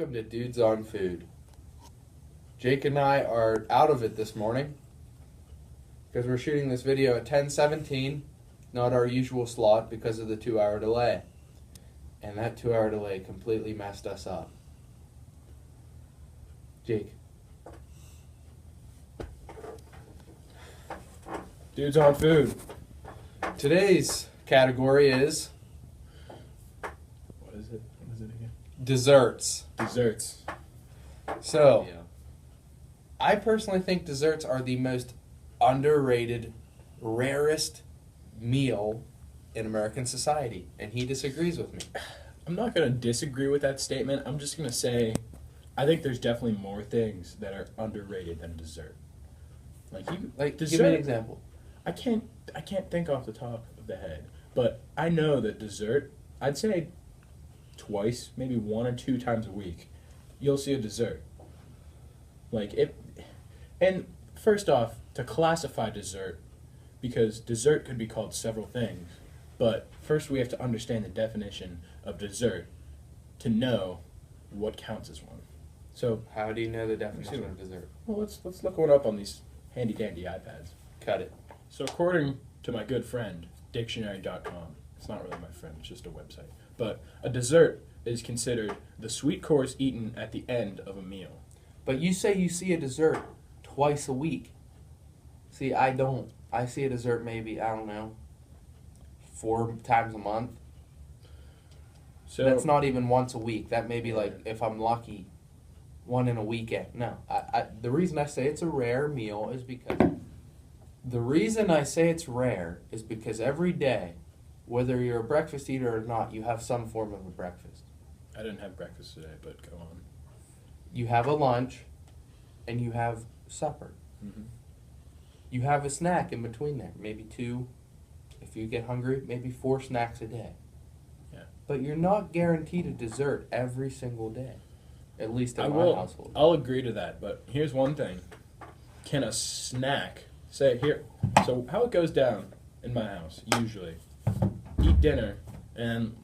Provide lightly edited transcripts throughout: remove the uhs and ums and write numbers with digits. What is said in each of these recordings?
Welcome to Dudes on Food. Jake and I are out of it this morning because we're shooting this video at 10:17, not our usual slot because of the 2-hour delay. And that 2-hour delay completely messed us up. Jake. Dudes on Food. Today's category is What is it? What is it again? desserts. Desserts. So, I personally think desserts are the most underrated, rarest meal in American society, and he disagrees with me. I'm not going to disagree with that statement. I'm just going to say I think there's definitely more things that are underrated than dessert. Dessert, give me an example. I can't think off the top of the head, but I know that dessert, I'd say twice, maybe 1 or 2 times a week, you'll see a dessert. And first off, to classify dessert, because dessert could be called several things, but first we have to understand the definition of dessert to know what counts as one. So, How do you know the definition of dessert? well, let's look one up on these handy dandy iPads. Cut it. So according to my good friend, dictionary.com, it's not really my friend, it's just a website, but a dessert is considered the sweet course eaten at the end of a meal. But you say you see a dessert twice a week. See, I don't. I see a dessert maybe, 4 times a month. So That's not even once a week. That may be if I'm lucky, one in a weekend. No. The reason I say it's a rare meal is because every day, whether you're a breakfast eater or not, you have some form of a breakfast. I didn't have breakfast today, but go on. You have a lunch, and you have supper. Mm-hmm. You have a snack in between there, maybe 2. If you get hungry, maybe 4 snacks a day. Yeah. But you're not guaranteed a dessert every single day, at least in my household. I'll agree to that, but here's one thing. Can a snack, say here, so how it goes down in my house, usually, eat dinner, and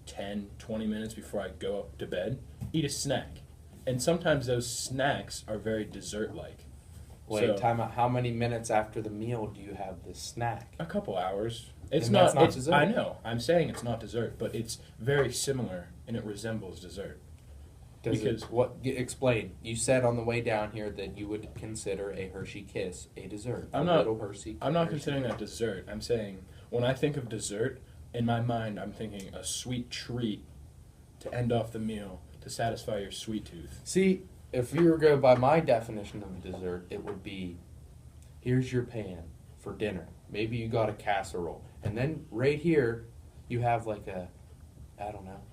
10, 20 minutes before I go up to bed, eat a snack. And sometimes those snacks are very dessert-like. Wait, time out. How many minutes after the meal do you have the snack? A couple hours. That's not dessert. I know. I'm saying it's not dessert, but it's very similar and it resembles dessert. Explain. You said on the way down here that you would consider a Hershey Kiss a dessert. I'm not Hershey considering that dessert. I'm saying when I think of dessert, in my mind, I'm thinking a sweet treat to end off the meal to satisfy your sweet tooth. See, if you were to go by my definition of a dessert, it would be, here's your pan for dinner. Maybe you got a casserole. And then right here, you have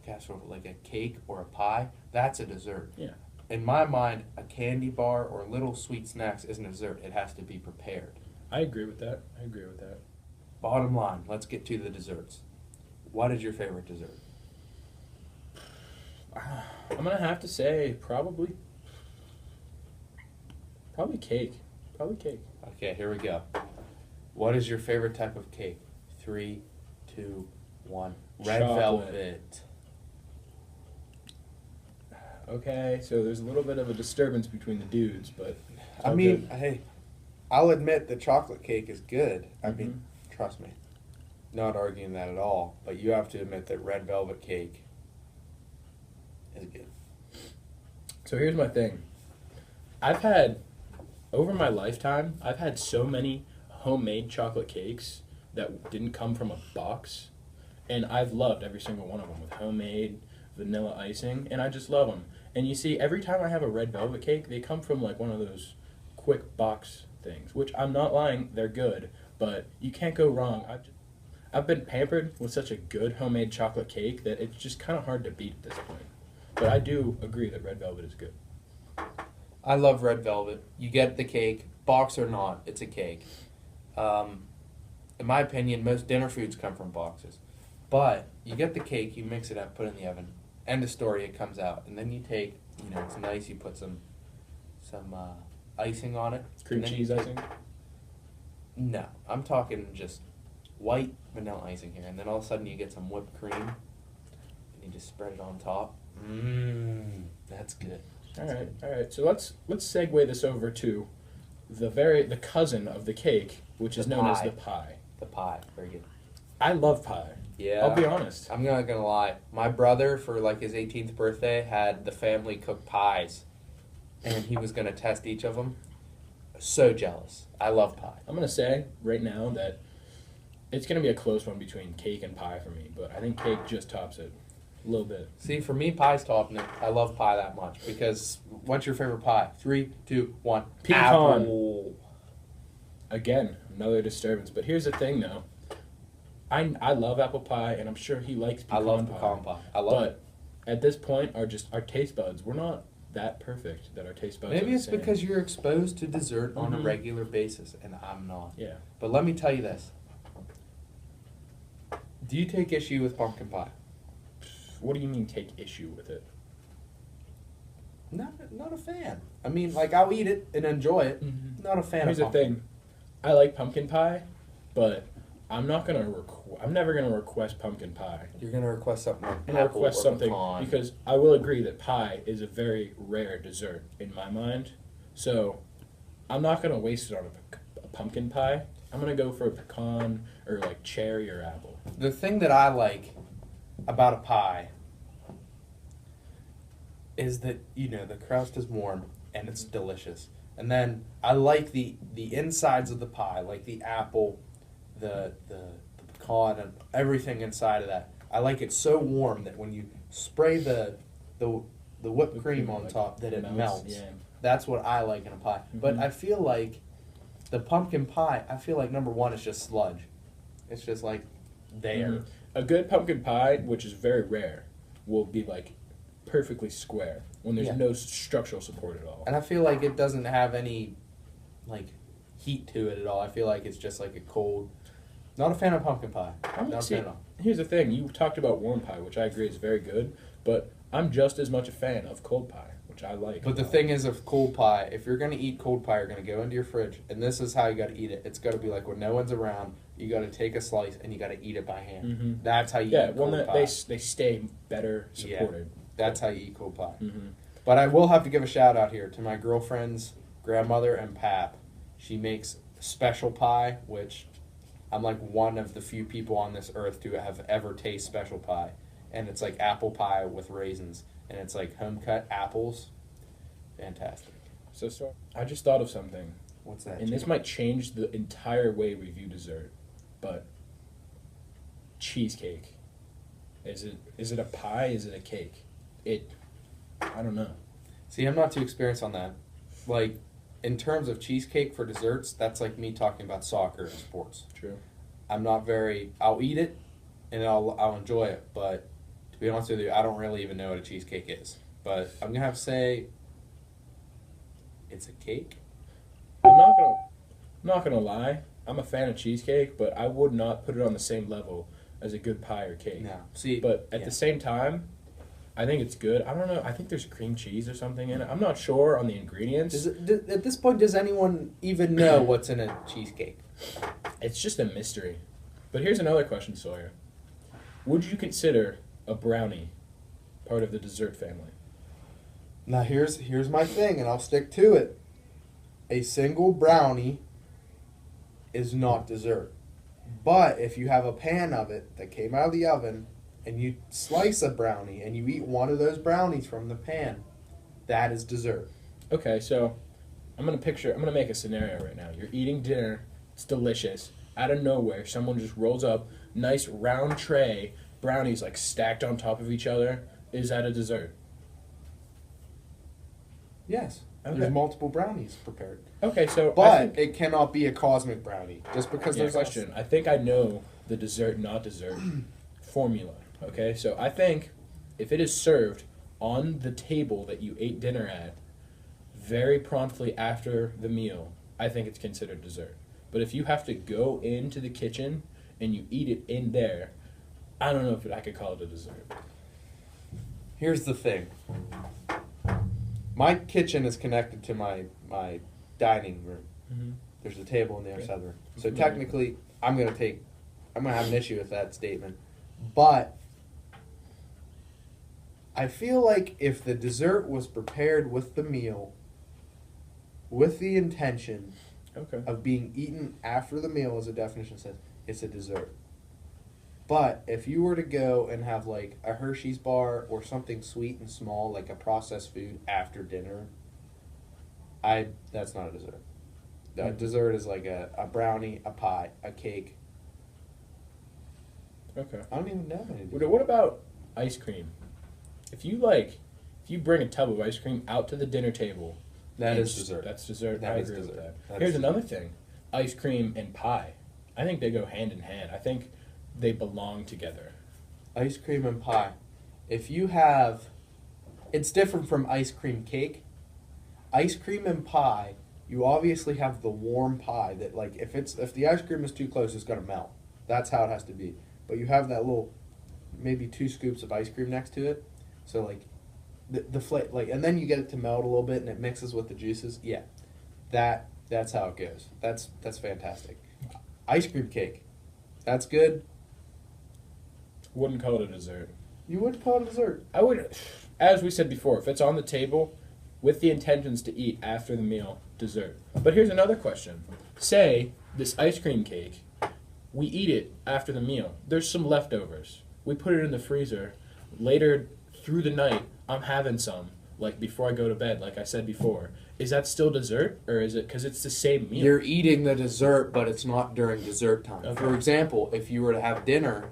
casserole, like a cake or a pie. That's a dessert. Yeah. In my mind, a candy bar or little sweet snacks isn't a dessert. It has to be prepared. I agree with that. Bottom line, let's get to the desserts. What is your favorite dessert? I'm going to have to say probably cake. Okay, here we go. What is your favorite type of cake? 3, 2, 1. Red Chocolate. velvet. Okay, so there's a little bit of a disturbance between the dudes, but Hey, I'll admit the chocolate cake is good. Mm-hmm. Trust me. Not arguing that at all, but you have to admit that red velvet cake is good. So here's my thing. Over my lifetime, I've had so many homemade chocolate cakes that didn't come from a box, and I've loved every single one of them with homemade vanilla icing, and I just love them. And you see, every time I have a red velvet cake, they come from one of those quick box things, which I'm not lying, they're good, but you can't go wrong. I've been pampered with such a good homemade chocolate cake that it's just kind of hard to beat at this point. But I do agree that red velvet is good. I love red velvet. You get the cake, box or not, it's a cake. In my opinion, most dinner foods come from boxes. But you get the cake, you mix it up, put it in the oven. End of story, it comes out. And then you take, it's nice, you put some icing on it. Cream cheese icing? No, I'm talking just white vanilla icing here. And then all of a sudden you get some whipped cream. And You just spread it on top. That's good. All right. So let's segue this over to the cousin of the cake, which is known as the pie. The pie, very good. I love pie. Yeah. I'll be honest. I'm not gonna lie. My brother, for like his 18th birthday, had the family cook pies, and he was gonna test each of them. So jealous. I love pie. I'm gonna say right now that it's gonna be a close one between cake and pie for me, but I think cake just tops it a little bit. See, for me, pie's topping it. I love pie that much because what's your favorite pie? 3, 2, 1. Pecan. Apple. Again, another disturbance. But here's the thing, though. I love apple pie, and I'm sure he likes pecan pie. I love pecan pie. I love it. But at this point, our taste buds, we're not that perfect that our taste buds Maybe are it's the same. because you're exposed to dessert on a regular basis, and I'm not. Yeah. But let me tell you this. Do you take issue with pumpkin pie? What do you mean take issue with it? Not a fan. I mean, like, I'll eat it and enjoy it. Not a fan Here's of the pumpkin. thing. I like pumpkin pie, but I'm never gonna request pumpkin pie. You're going to request something like I'm gonna apple request or something pecan. because I will agree that pie is a very rare dessert in my mind. So I'm not gonna waste it on a pumpkin pie. I'm gonna go for a pecan or like cherry or apple. The thing that I like about a pie is that, you know, the crust is warm and it's delicious. And then I like the insides of the pie, like the apple, the pecan, and everything inside of that. I like it so warm that when you spray the whipped cream on like top, that it melts. Yeah. That's what I like in a pie. But I feel like the pumpkin pie, I feel like number one is just sludge. It's just like there. A good pumpkin pie, which is very rare, will be like perfectly square when there's no structural support at all. And I feel like it doesn't have any like heat to it at all. I feel like it's just like a cold. Not a fan of pumpkin pie. Not a fan of. Here's the thing: you talked about warm pie, which I agree is very good, but I'm just as much a fan of cold pie, which I like. But the thing is, of cold pie, if you're gonna eat cold pie, you're gonna go into your fridge, and this is how you got to eat it. It's got to be like when no one's around. You got to take a slice and you got to eat it by hand. That's how you eat cold pie. They stay better supported. That's how you eat cold pie. But I will have to give a shout out here to my girlfriend's grandmother and pap. She makes special pie, which I'm like one of the few people on this earth to have ever tasted special pie. And it's like apple pie with raisins. And it's like home cut apples. Fantastic. So I just thought of something. What's that? And this might change the entire way we view dessert. But cheesecake. Is it a pie? Is it a cake? I don't know. See, I'm not too experienced on that. Like, in terms of cheesecake for desserts, that's like me talking about soccer and sports. True. I'm not very. I'll eat it, and I'll enjoy it. But to be honest with you, I don't really even know what a cheesecake is. But I'm gonna have to say, it's a cake. I'm not gonna lie. I'm a fan of cheesecake, but I would not put it on the same level as a good pie or cake. No. See, but at the same time, I think it's good. I don't know. I think there's cream cheese or something in it. I'm not sure on the ingredients. At this point, does anyone even know what's in a cheesecake? It's just a mystery. But here's another question, Sawyer. Would you consider a brownie part of the dessert family? Now here's my thing, and I'll stick to it. A single brownie is not dessert. But if you have a pan of it that came out of the oven and you slice a brownie and you eat one of those brownies from the pan, that is dessert. Okay, so I'm going to make a scenario right now. You're eating dinner, it's delicious. Out of nowhere, someone just rolls up, nice round tray, brownies like stacked on top of each other. Is that a dessert? Yes. Okay. There's multiple brownies prepared. Okay, so but it cannot be a cosmic brownie just because there's a question. I think I know the dessert, not dessert formula. Okay, so I think if it is served on the table that you ate dinner at very promptly after the meal, I think it's considered dessert. But if you have to go into the kitchen and you eat it in there, I don't know if I could call it a dessert. Here's the thing. My kitchen is connected to my dining room. Mm-hmm. There's a table in the other side of the room. So technically, I'm gonna have an issue with that statement. But I feel like if the dessert was prepared with the meal, with the intention Okay. of being eaten after the meal, as the definition says, it's a dessert. But if you were to go and have like a Hershey's bar or something sweet and small, like a processed food after dinner, that's not a dessert. A dessert is like a brownie, a pie, a cake. Okay. I don't even know any. What about ice cream? If you bring a tub of ice cream out to the dinner table, That is dessert. That's dessert. That I is agree dessert. with that. That Here's is another thing: ice cream and pie. I think they go hand in hand. I think they belong together. Ice cream and pie. If you have, it's different from ice cream cake. Ice cream and pie, you obviously have the warm pie that like if the ice cream is too close, it's gonna melt. That's how it has to be. But you have that little, maybe 2 scoops of ice cream next to it, so like and then you get it to melt a little bit and it mixes with the juices. Yeah, that's how it goes. That's fantastic. Ice cream cake, that's good. Wouldn't call it a dessert. You wouldn't call it a dessert. I would, as we said before, if it's on the table with the intentions to eat after the meal, dessert. But here's another question. Say this ice cream cake, we eat it after the meal. There's some leftovers. We put it in the freezer. Later through the night, I'm having some, like before I go to bed, like I said before. Is that still dessert, or is it, because it's the same meal? You're eating the dessert, but it's not during dessert time. Okay. For example, if you were to have dinner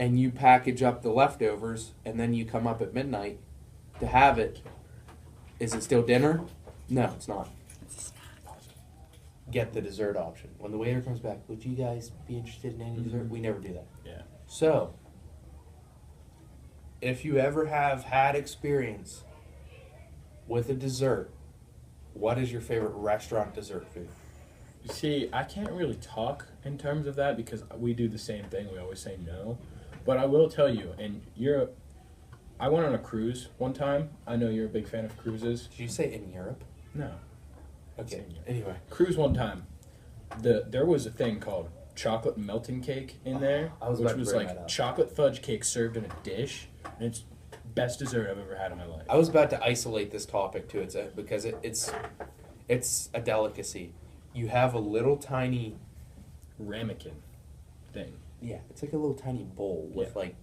and you package up the leftovers and then you come up at midnight to have it, is it still dinner? No, it's not. Get the dessert option. When the waiter comes back, would you guys be interested in any dessert? We never do that. Yeah. So, if you ever have had experience with a dessert, what is your favorite restaurant dessert food? You see, I can't really talk in terms of that because we do the same thing. We always say no. But I will tell you, I went on a cruise one time. I know you're a big fan of cruises. Did you say in Europe? No. Okay. Anyway. Cruise one time. There was a thing called chocolate melting cake in there, I was which about to was bring like that up. chocolate fudge cake served in a dish, and it's best dessert I've ever had in my life. I was about to isolate this topic too, because it's a delicacy. You have a little tiny Ramekin thing. Yeah, it's like a little tiny bowl with Yeah. like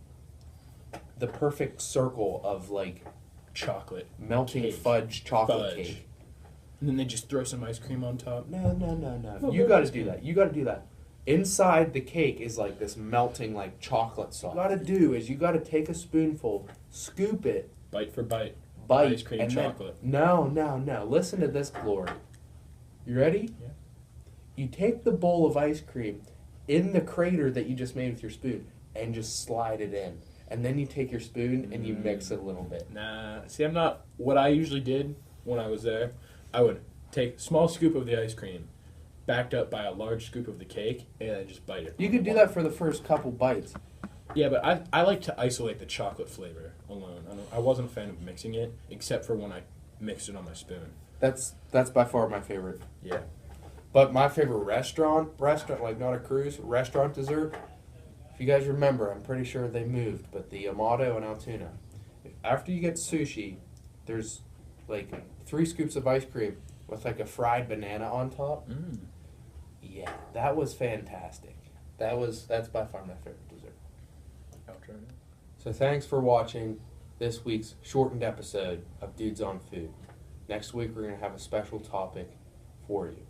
the perfect circle of like Chocolate. melting Cake. fudge chocolate Fudge. cake. And then they just throw some ice cream on top. No. No, You but got to it's do good. that. You got to do that. Inside the cake is like this melting like chocolate sauce. What you got to do is you got to take a spoonful, scoop it, Bite for bite. bite, Ice cream and chocolate. Then, no. Listen to this glory. You ready? Yeah. You take the bowl of ice cream in the crater that you just made with your spoon and just slide it in. And then you take your spoon and you mix it a little bit. Nah. See, I'm not. What I usually did when I was there, I would take a small scoop of the ice cream, backed up by a large scoop of the cake, and I just bite it. You could do that for the first couple bites. Yeah, but I like to isolate the chocolate flavor alone. I wasn't a fan of mixing it, except for when I mixed it on my spoon. That's by far my favorite. Yeah. But my favorite restaurant, like not a cruise, restaurant dessert, if you guys remember, I'm pretty sure they moved, but the Amato and Altoona. After you get sushi, there's like 3 scoops of ice cream with like a fried banana on top. Mm. Yeah, that was fantastic. That's by far my favorite dessert. I'll try it. So thanks for watching this week's shortened episode of Dudes on Food. Next week we're going to have a special topic for you.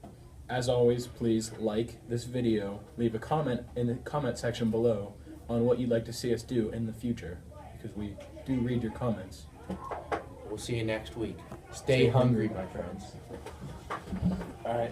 As always, please like this video, leave a comment in the comment section below on what you'd like to see us do in the future, because we do read your comments. We'll see you next week. Stay hungry, my friends. All right.